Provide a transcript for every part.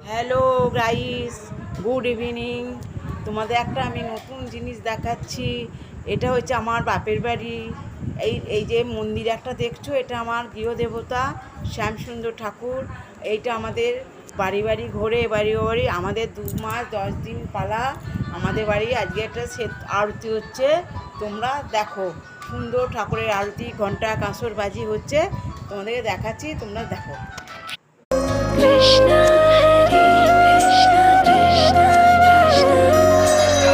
Hello guys, good evening. তোমাদের একটা আমি নতুন জিনিস দেখাচ্ছি। এটা হচ্ছে আমার বাপের বাড়ি। এই যে মন্দির একটা দেখছো, এটা আমার গৃহদেবতা শ্যামসুন্দর ঠাকুর। এইটা আমাদের বাড়ি বাড়ি ঘোরে, বাড়ি বাড়ি আমাদের 2 মাস 10 দিন পালা আমাদের বাড়ি। আজকে একটা আরতি হচ্ছে, তোমরা দেখো। সুন্দর ঠাকুরের আরতি, ঘন্টা কাঁসর বাজি হচ্ছে, তোমাদেরকে দেখাচ্ছি, তোমরা দেখো। Krishna Krishna Krishna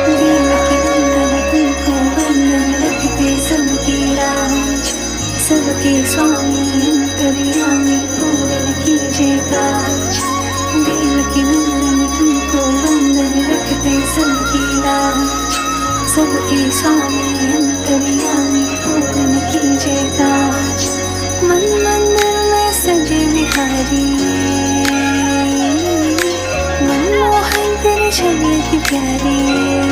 Devaki Nandana तुमको वंदन रखते सबकी लाज सबके स्वामी अंतर्यामी पूर्ण कीजिए काज देवकी नंदन तुमको वंदन रखते सबकी लाज सबके स्वामी अंतर्यामी पूर्ण कीजिए काज मन मंदिर में सजे बिहारी मनमोहन तेरी छवि की प्यारी